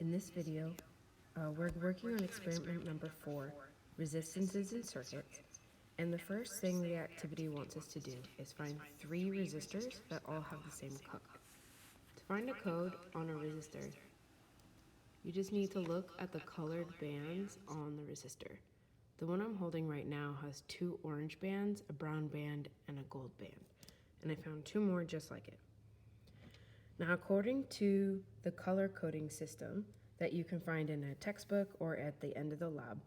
In this video, we're working on experiment number 4, resistances in circuits, and the first thing the activity wants us to do is find 3 resistors that all have the same code. To find a code on a resistor, you just need to look at the colored bands on the resistor. The one I'm holding right now has 2 orange bands, a brown band, and a gold band, and I found 2 more just like it. Now, according to the color coding system that you can find in a textbook or at the end of the lab,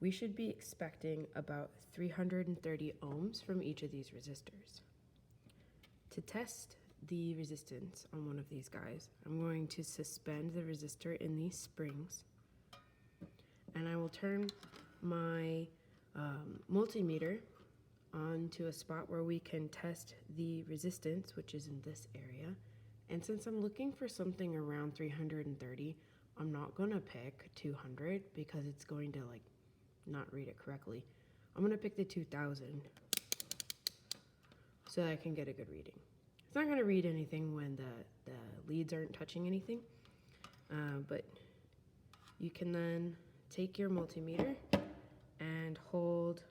we should be expecting about 330 ohms from each of these resistors. To test the resistance on one of these guys, I'm going to suspend the resistor in these springs, and I will turn my multimeter onto a spot where we can test the resistance, which is in this area. And since I'm looking for something around 330, I'm not going to pick 200 because it's going to not read it correctly. I'm going to pick the 2000 so that I can get a good reading. It's not going to read anything when the leads aren't touching anything, but you can then take your multimeter and hold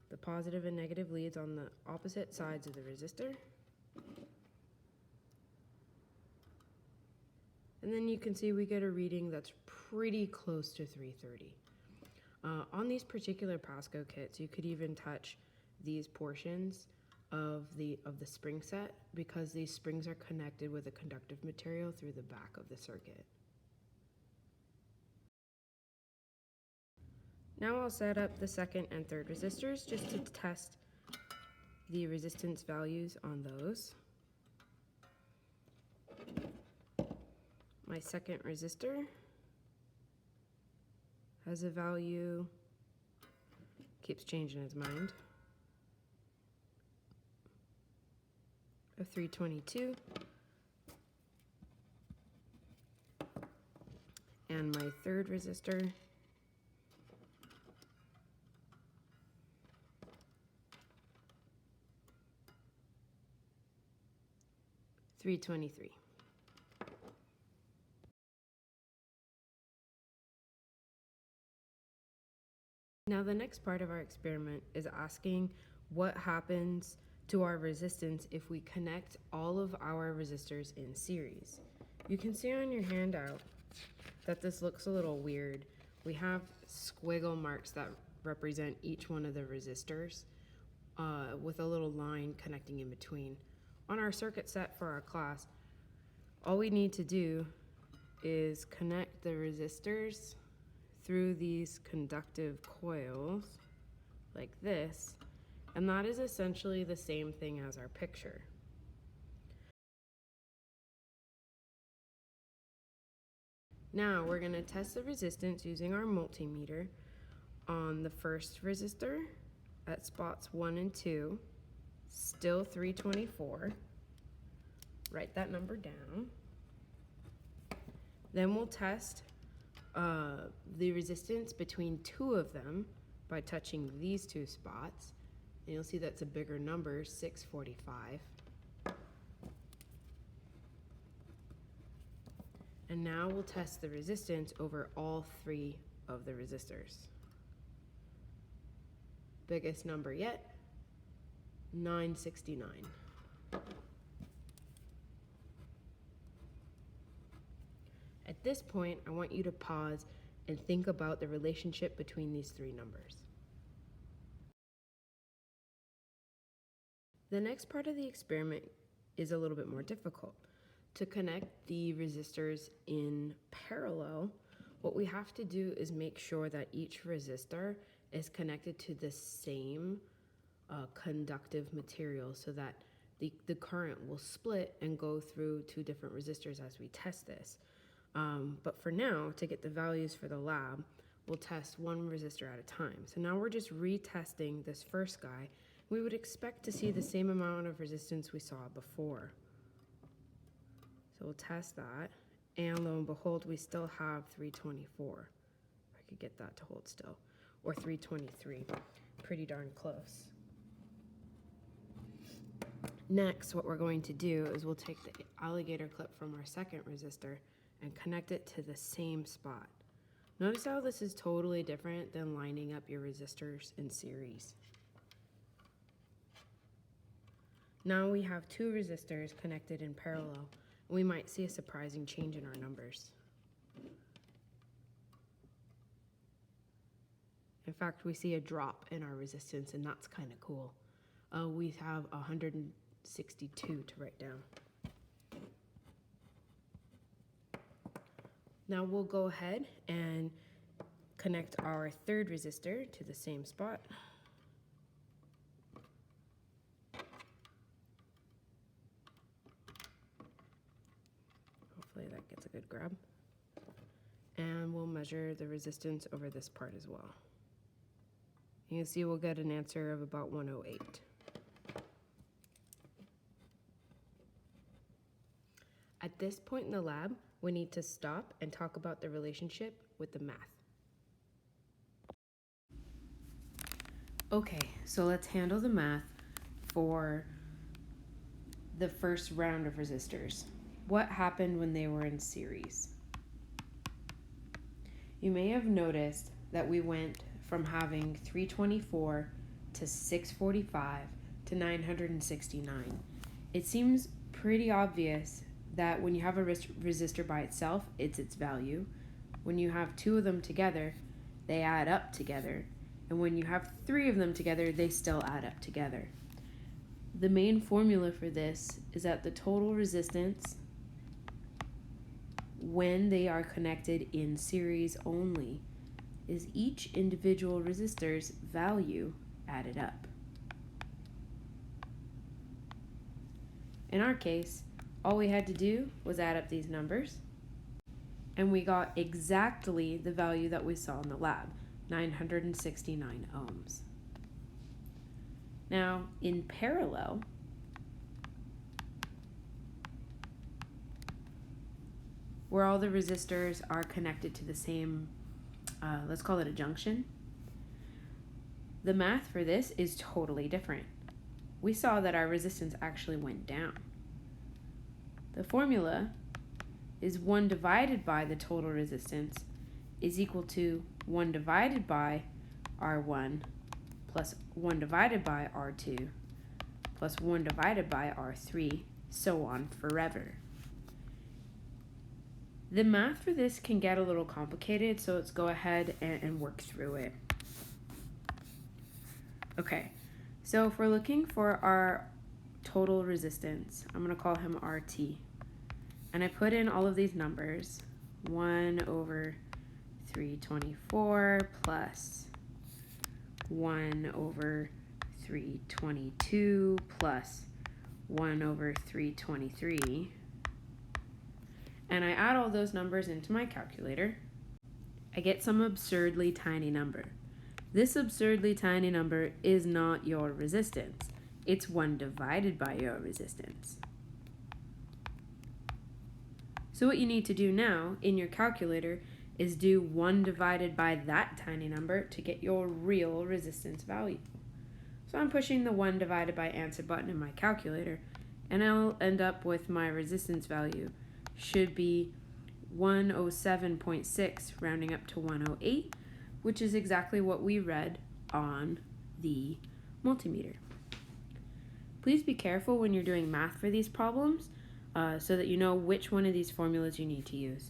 the positive and negative leads on the opposite sides of the resistor. And then you can see we get a reading that's pretty close to 330. On these particular Pasco kits, you could even touch these portions of the spring set because these springs are connected with a conductive material through the back of the circuit. Now I'll set up the second and third resistors just to test the resistance values on those. My second resistor has a value, keeps changing its mind, of 322. And my third resistor $323. Now the next part of our experiment is asking what happens to our resistance if we connect all of our resistors in series. You can see on your handout that this looks a little weird. We have squiggle marks that represent each one of the resistors with a little line connecting in between. On our circuit set for our class, all we need to do is connect the resistors through these conductive coils like this, and that is essentially the same thing as our picture. Now we're going to test the resistance using our multimeter on the first resistor at spots 1 and 2, still 324. Write that number down. Then we'll test the resistance between 2 of them by touching these 2 spots, and you'll see that's a bigger number, 645. And now we'll test the resistance over all 3 of the resistors. Biggest number yet, 969. At this point, I want you to pause and think about the relationship between these 3 numbers. The next part of the experiment is a little bit more difficult. To connect the resistors in parallel, what we have to do is make sure that each resistor is connected to the same conductive material so that the current will split and go through 2 different resistors as we test this. But for now, to get the values for the lab, we'll test 1 resistor at a time. So now we're just retesting this first guy. We would expect to see the same amount of resistance we saw before. So we'll test that, and lo and behold, we still have 324. If I could get that to hold still, or 323, pretty darn close. Next, what we're going to do is we'll take the alligator clip from our second resistor and connect it to the same spot. Notice how this is totally different than lining up your resistors in series. Now we have two resistors connected in parallel. We might see a surprising change in our numbers. In fact, we see a drop in our resistance, and that's kind of cool. We have 162 to write down. Now we'll go ahead and connect our third resistor to the same spot. Hopefully that gets a good grab. And we'll measure the resistance over this part as well. You can see we'll get an answer of about 108. At this point in the lab, we need to stop and talk about the relationship with the math. Okay, so let's handle the math for the first round of resistors. What happened when they were in series? You may have noticed that we went from having 324 to 645 to 969. It seems pretty obvious that when you have a resistor by itself, it's its value. When you have two of them together, they add up together. And when you have three of them together, they still add up together. The main formula for this is that the total resistance, when they are connected in series only, is each individual resistor's value added up. In our case, all we had to do was add up these numbers, and we got exactly the value that we saw in the lab, 969 ohms. Now, in parallel, where all the resistors are connected to the same, let's call it a junction, the math for this is totally different. We saw that our resistance actually went down. The formula is 1 divided by the total resistance is equal to 1 divided by R1 plus 1 divided by R2 plus 1 divided by R3, so on forever. The math for this can get a little complicated, so let's go ahead and work through it. Okay, so if we're looking for our total resistance, I'm going to call him RT. And I put in all of these numbers, 1 over 324 plus 1 over 322 plus 1 over 323. And I add all those numbers into my calculator. I get some absurdly tiny number. This absurdly tiny number is not your resistance. It's 1 divided by your resistance. So what you need to do now in your calculator is do 1 divided by that tiny number to get your real resistance value. So I'm pushing the 1 divided by answer button in my calculator, and I'll end up with my resistance value should be 107.6 rounding up to 108, which is exactly what we read on the multimeter. Please be careful when you're doing math for these problems so that you know which one of these formulas you need to use.